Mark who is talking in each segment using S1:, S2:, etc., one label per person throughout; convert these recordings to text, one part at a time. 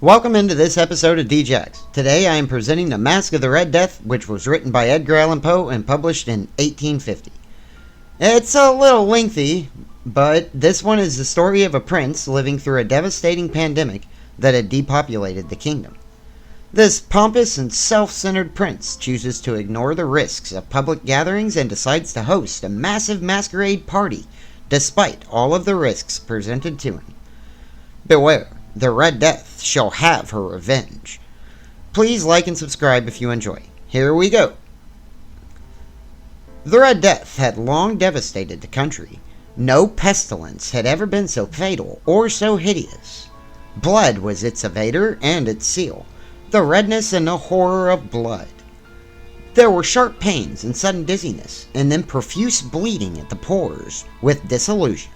S1: Welcome into this episode of DJX. Today I am presenting The Masque of the Red Death, which was written by Edgar Allan Poe and published in 1850. It's a little lengthy, but this one is the story of a prince living through a devastating pandemic that had depopulated the kingdom. This pompous and self-centered prince chooses to ignore the risks of public gatherings and decides to host a massive masquerade party, despite all of the risks presented to him. Beware. The Red Death shall have her revenge. Please like and subscribe if you enjoy. Here we go. The Red Death had long devastated the country. No pestilence had ever been so fatal or so hideous. Blood was its evader and its seal, the redness and the horror of blood. There were sharp pains and sudden dizziness, and then profuse bleeding at the pores with disillusion.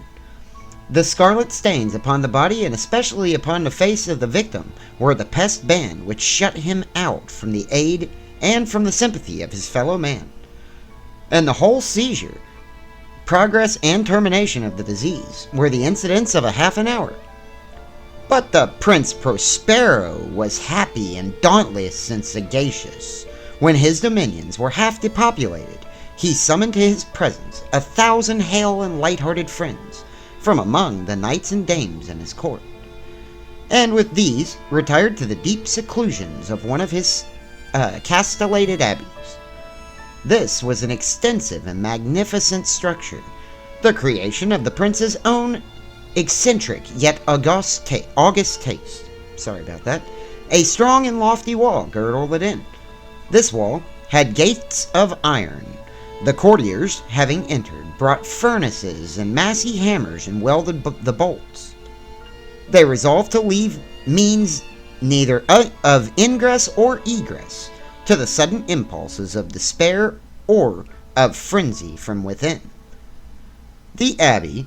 S1: The scarlet stains upon the body and especially upon the face of the victim were the pest ban which shut him out from the aid and from the sympathy of his fellow man. And the whole seizure, progress and termination of the disease were the incidents of a half an hour. But the Prince Prospero was happy and dauntless and sagacious. When his dominions were half depopulated, he summoned to his presence 1,000 hale and light-hearted friends from among the knights and dames in his court, and with these retired to the deep seclusions of one of his castellated abbeys. This was an extensive and magnificent structure, the creation of the prince's own eccentric yet august taste. Sorry about that. A strong and lofty wall girdled it in. This wall had gates of iron. The courtiers, having entered, brought furnaces and massy hammers and welded the bolts. They resolved to leave means neither of ingress or egress to the sudden impulses of despair or of frenzy from within. The abbey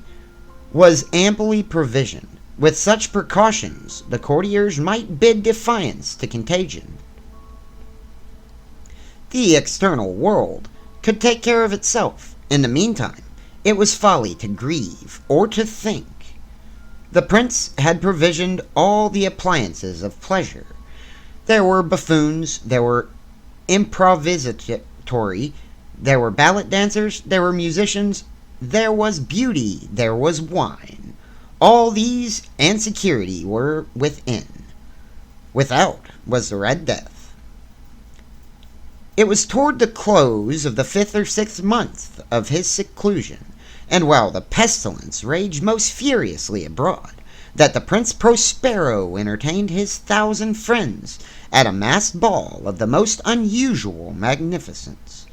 S1: was amply provisioned. With such precautions, the courtiers might bid defiance to contagion. The external world could take care of itself. In the meantime, it was folly to grieve or to think. The prince had provisioned all the appliances of pleasure. There were buffoons, there were improvisatori, there were ballet dancers, there were musicians, there was beauty, there was wine. All these and security were within. Without was the Red Death. It was toward the close of the 5th or 6th month of his seclusion, and while the pestilence raged most furiously abroad, that the Prince Prospero entertained his 1,000 friends at a masked ball of the most unusual magnificence.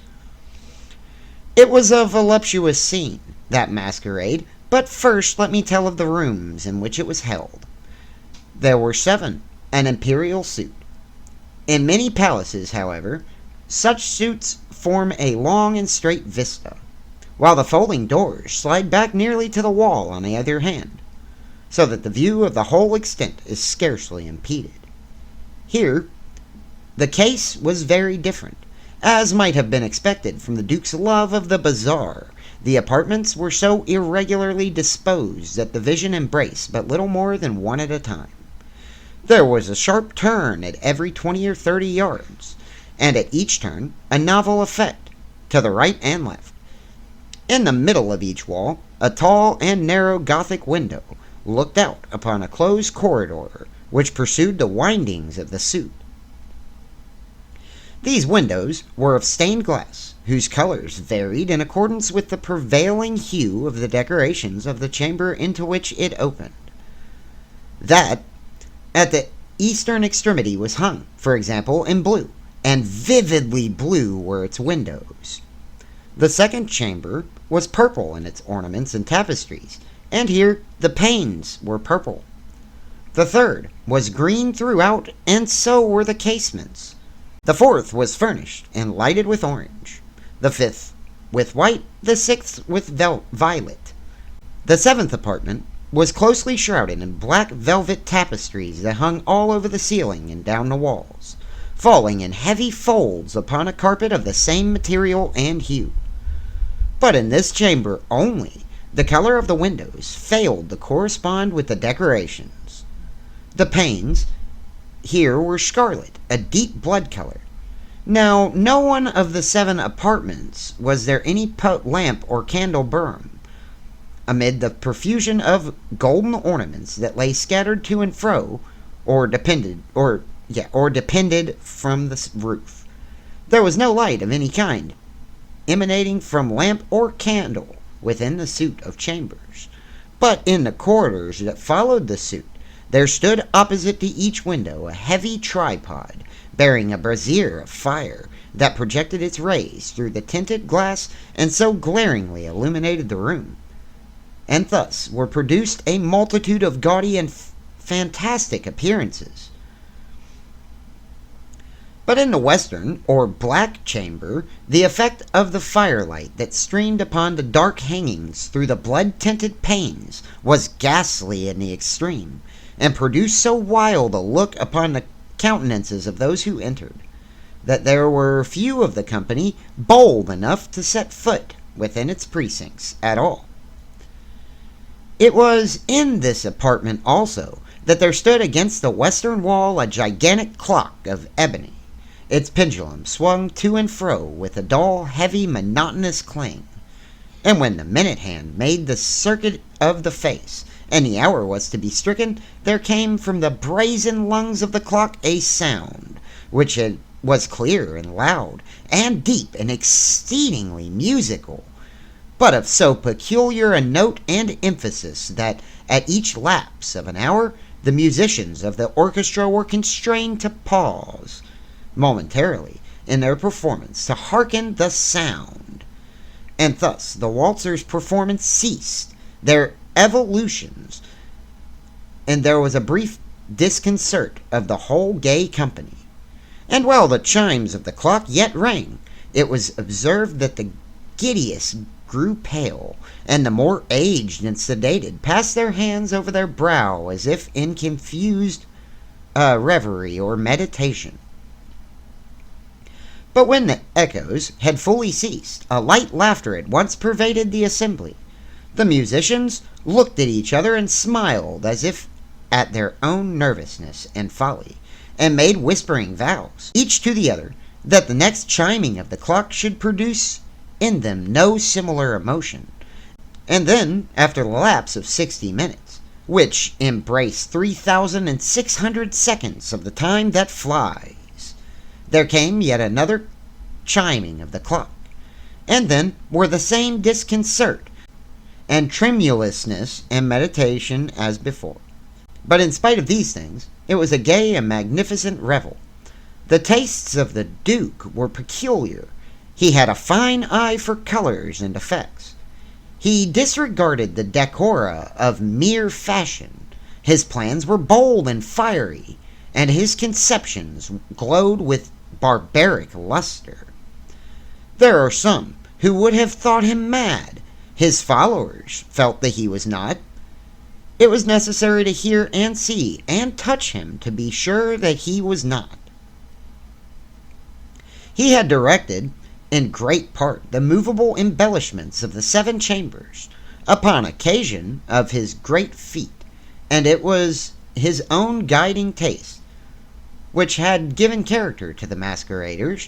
S1: It was a voluptuous scene, that masquerade, but first let me tell of the rooms in which it was held. There were 7, an imperial suite. In many palaces, however, such suites form a long and straight vista, while the folding doors slide back nearly to the wall on the other hand, so that the view of the whole extent is scarcely impeded. Here, the case was very different. As might have been expected from the Duke's love of the bazaar, the apartments were so irregularly disposed that the vision embraced but little more than one at a time. There was a sharp turn at every 20 or 30 yards, and at each turn a novel effect, to the right and left. In the middle of each wall, a tall and narrow Gothic window looked out upon a closed corridor which pursued the windings of the suite. These windows were of stained glass, whose colors varied in accordance with the prevailing hue of the decorations of the chamber into which it opened. That at the eastern extremity was hung, for example, in blue, and vividly blue were its windows. The second chamber was purple in its ornaments and tapestries, and here the panes were purple. The third was green throughout, and so were the casements. The fourth was furnished and lighted with orange, the fifth with white, the sixth with violet. The seventh apartment was closely shrouded in black velvet tapestries that hung all over the ceiling and down the walls, falling in heavy folds upon a carpet of the same material and hue. But in this chamber only, the color of the windows failed to correspond with the decorations. The panes here were scarlet, a deep blood color. Now, no one of the 7 apartments was there any lamp or candle burn. Amid the profusion of golden ornaments that lay scattered to and fro, or depended from the roof, there was no light of any kind emanating from lamp or candle within the suite of chambers. But in the corridors that followed the suite, there stood opposite to each window a heavy tripod bearing a brazier of fire that projected its rays through the tinted glass and so glaringly illuminated the room. And thus were produced a multitude of gaudy and fantastic appearances. But in the western, or black chamber, the effect of the firelight that streamed upon the dark hangings through the blood-tinted panes was ghastly in the extreme, and produced so wild a look upon the countenances of those who entered, that there were few of the company bold enough to set foot within its precincts at all. It was in this apartment also that there stood against the western wall a gigantic clock of ebony. Its pendulum swung to and fro with a dull, heavy, monotonous clang. And when the minute hand made the circuit of the face, and the hour was to be stricken, there came from the brazen lungs of the clock a sound, which was clear and loud, and deep and exceedingly musical, but of so peculiar a note and emphasis that at each lapse of an hour the musicians of the orchestra were constrained to pause momentarily in their performance to hearken the sound. And thus the waltzers' performance ceased their evolutions, and there was a brief disconcert of the whole gay company. And while the chimes of the clock yet rang, it was observed that the giddiest grew pale, and the more aged and sedated passed their hands over their brow as if in confused reverie or meditation. But when the echoes had fully ceased, a light laughter at once pervaded the assembly. The musicians looked at each other and smiled as if at their own nervousness and folly, and made whispering vows, each to the other, that the next chiming of the clock should produce in them no similar emotion. And then, after the lapse of 60 minutes, which embrace 3,600 seconds of the time that flies, there came yet another chiming of the clock, and then were the same disconcert and tremulousness and meditation as before. But in spite of these things, it was a gay and magnificent revel. The tastes of the Duke were peculiar. He had a fine eye for colors and effects. He disregarded the decora of mere fashion. His plans were bold and fiery, and his conceptions glowed with barbaric luster. There are some who would have thought him mad. His followers felt that he was not. It was necessary to hear and see and touch him to be sure that he was not. He had directed, in great part, the movable embellishments of the 7 chambers, upon occasion of his great feat, and it was his own guiding taste which had given character to the masqueraders.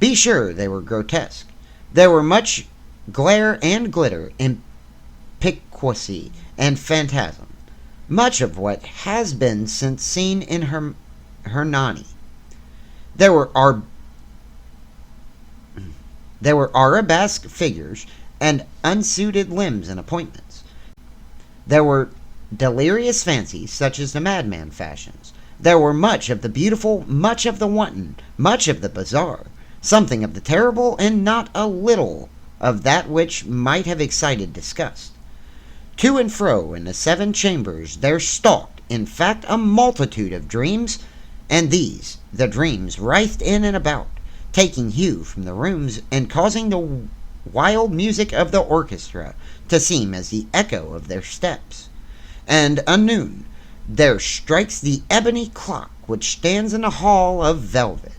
S1: Be sure they were grotesque. There were much glare and glitter, impiquousy and phantasm, much of what has been since seen in Hernani. There were arabesque figures and unsuited limbs and appointments. There were delirious fancies such as the madman fashions. There were much of the beautiful, much of the wanton, much of the bizarre, something of the terrible, and not a little of that which might have excited disgust. To and fro in the 7 chambers there stalked, in fact, a multitude of dreams, and these, the dreams, writhed in and about, taking hue from the rooms and causing the wild music of the orchestra to seem as the echo of their steps. And anon there strikes the ebony clock which stands in a hall of velvet,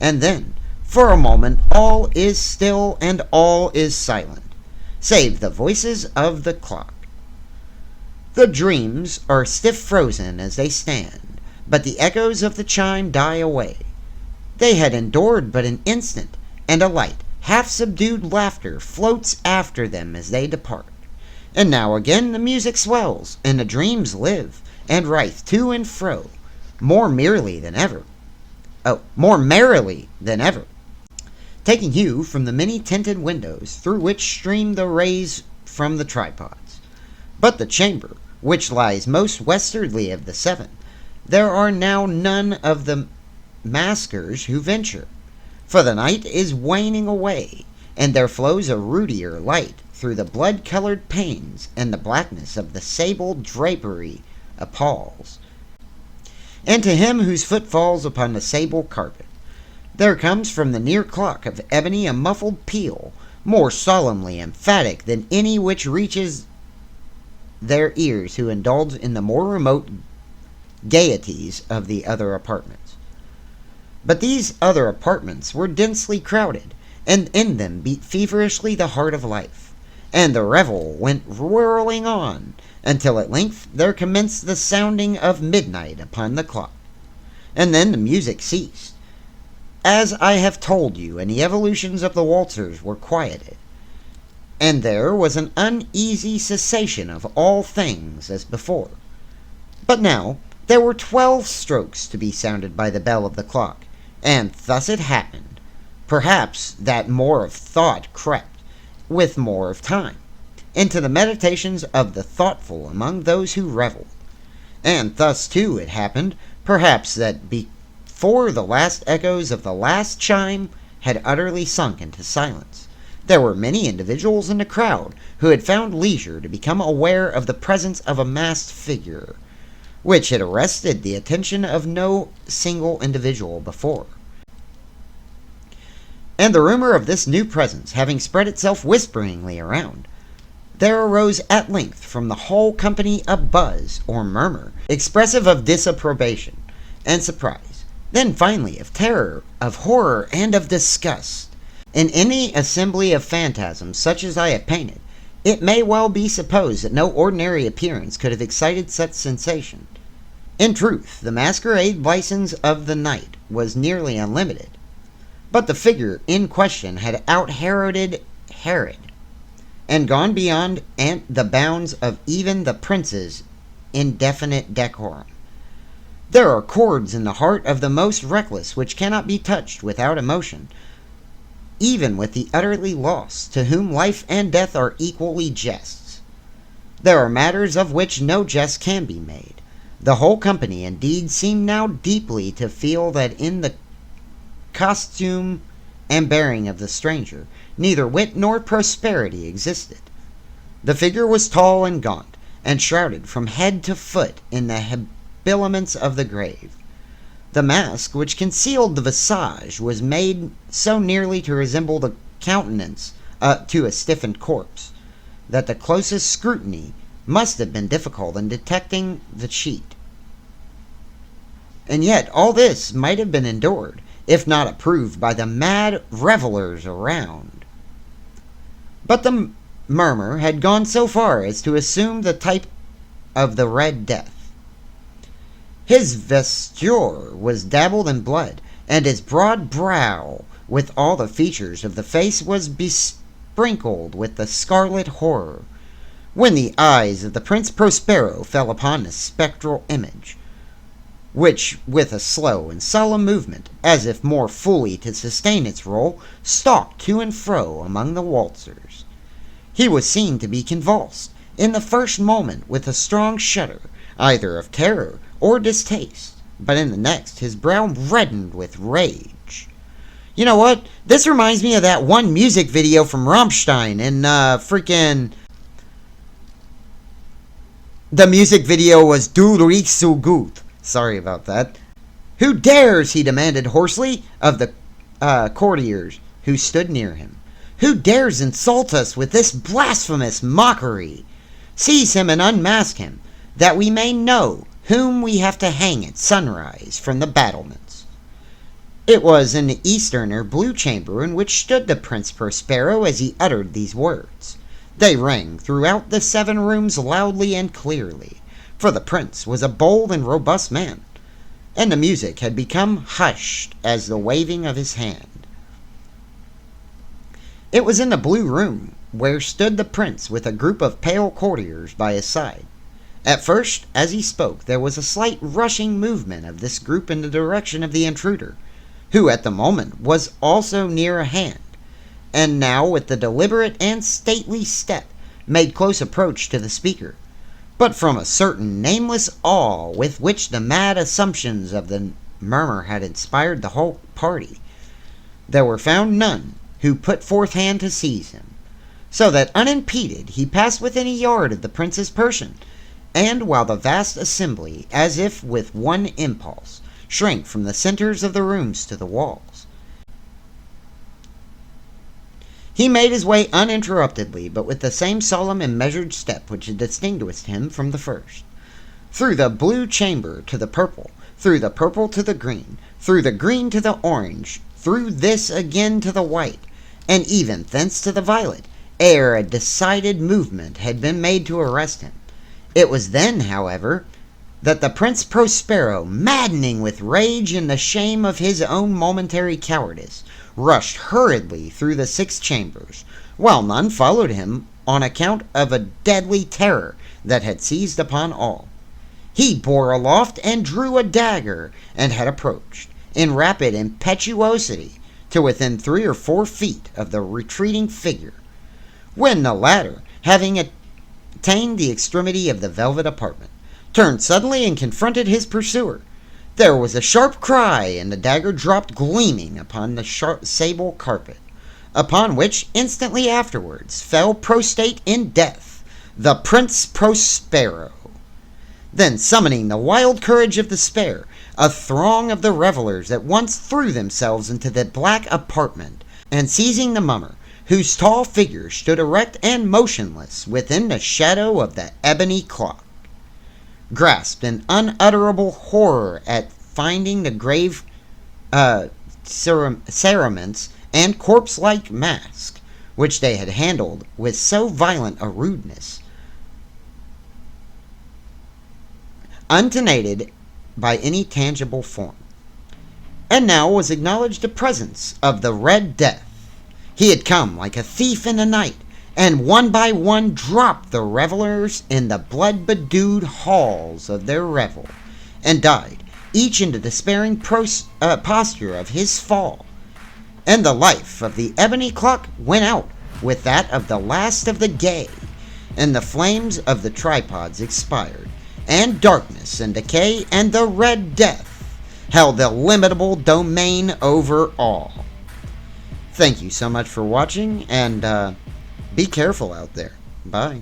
S1: and then for a moment all is still and all is silent, save the voices of the clock. The dreams are stiff frozen as they stand, but the echoes of the chime die away. They had endured but an instant, and a light, half-subdued laughter floats after them as they depart. And now again the music swells, and the dreams live, and writhe to and fro, more merrily than ever. Taking hue from the many tinted windows through which stream the rays from the tripods. But the chamber, which lies most westwardly of the seven, there are now none of the maskers who venture, for the night is waning away, and there flows a ruddier light through the blood-colored panes, and the blackness of the sable drapery appalls. And to him whose foot falls upon the sable carpet, there comes from the near clock of ebony a muffled peal, more solemnly emphatic than any which reaches their ears who indulge in the more remote gaieties of the other apartments. But these other apartments were densely crowded, and in them beat feverishly the heart of life, and the revel went whirling on, until at length there commenced the sounding of midnight upon the clock. And then the music ceased, as I have told you, and the evolutions of the waltzers were quieted, and there was an uneasy cessation of all things as before. But now there were 12 strokes to be sounded by the bell of the clock, and thus it happened, perhaps, that more of thought crept, with more of time, into the meditations of the thoughtful among those who revelled. And thus, too, it happened, perhaps, that before the last echoes of the last chime had utterly sunk into silence, there were many individuals in the crowd who had found leisure to become aware of the presence of a masked figure, which had arrested the attention of no single individual before. And the rumor of this new presence having spread itself whisperingly around, there arose at length from the whole company a buzz or murmur, expressive of disapprobation and surprise, then finally of terror, of horror, and of disgust. In any assembly of phantasms such as I have painted, it may well be supposed that no ordinary appearance could have excited such sensation. In truth, the masquerade license of the night was nearly unlimited, but the figure in question had out-Heroded Herod, and gone beyond the bounds of even the prince's indefinite decorum. There are chords in the heart of the most reckless which cannot be touched without emotion, even with the utterly lost, to whom life and death are equally jests. There are matters of which no jest can be made. The whole company, indeed, seemed now deeply to feel that in the costume and bearing of the stranger neither wit nor prosperity existed. The figure was tall and gaunt, and shrouded from head to foot in the habiliments of the grave. The mask which concealed the visage was made so nearly to resemble the countenance to a stiffened corpse, that the closest scrutiny must have been difficult in detecting the cheat. And yet all this might have been endured, if not approved, by the mad revellers around. But the murmur had gone so far as to assume the type of the Red Death. His vesture was dabbled in blood, and his broad brow, with all the features of the face, was besprinkled with the scarlet horror. When the eyes of the Prince Prospero fell upon the spectral image, which, with a slow and solemn movement, as if more fully to sustain its role, stalked to and fro among the waltzers, he was seen to be convulsed, in the first moment, with a strong shudder, either of terror or distaste, but in the next his brow reddened with rage. You know what? This reminds me of that one music video from Rammstein and the music video was Du riechst so gut. Sorry about that. Who dares, he demanded hoarsely of the courtiers who stood near him. Who dares insult us with this blasphemous mockery? Seize him and unmask him, that we may know whom we have to hang at sunrise from the battlements. It was in the eastern or blue chamber in which stood the Prince Prospero as he uttered these words. They rang throughout the 7 rooms loudly and clearly, for the prince was a bold and robust man. and the music had become hushed as the waving of his hand. It was in the blue room, where stood the prince with a group of pale courtiers by his side. At first, as he spoke, there was a slight rushing movement of this group in the direction of the intruder, who at the moment was also near at hand, and now with the deliberate and stately step made close approach to the speaker. But from a certain nameless awe with which the mad assumptions of the murmur had inspired the whole party, there were found none who put forth hand to seize him, so that unimpeded he passed within a yard of the prince's person, and while the vast assembly, as if with one impulse, shrank from the centers of the rooms to the walls, he made his way uninterruptedly, but with the same solemn and measured step which had distinguished him from the first, through the blue chamber to the purple, through the purple to the green, through the green to the orange, through this again to the white, and even thence to the violet, ere a decided movement had been made to arrest him. It was then, however, that the Prince Prospero, maddening with rage and the shame of his own momentary cowardice, rushed hurriedly through the 6 chambers, while none followed him on account of a deadly terror that had seized upon all. He bore aloft and drew a dagger, and had approached, in rapid impetuosity, to within 3 or 4 feet of the retreating figure, when the latter, having attained the extremity of the velvet apartment, turned suddenly and confronted his pursuer. There was a sharp cry, and the dagger dropped gleaming upon the sable carpet, upon which instantly afterwards fell prostrate in death the Prince Prospero. Then, summoning the wild courage of despair, a throng of the revelers at once threw themselves into the black apartment, and seizing the mummer, whose tall figure stood erect and motionless within the shadow of the ebony clock, grasped in unutterable horror at finding the grave cerements and corpse-like mask, which they had handled with so violent a rudeness, untenated by any tangible form. And now was acknowledged the presence of the Red Death. He had come like a thief in the night, and one by one dropped the revelers in the blood-bedewed halls of their revel, and died, each in the despairing posture of his fall. And the life of the ebony clock went out with that of the last of the gay, and the flames of the tripods expired, and darkness and decay and the Red Death held the illimitable domain over all. Thank you so much for watching, and be careful out there. Bye.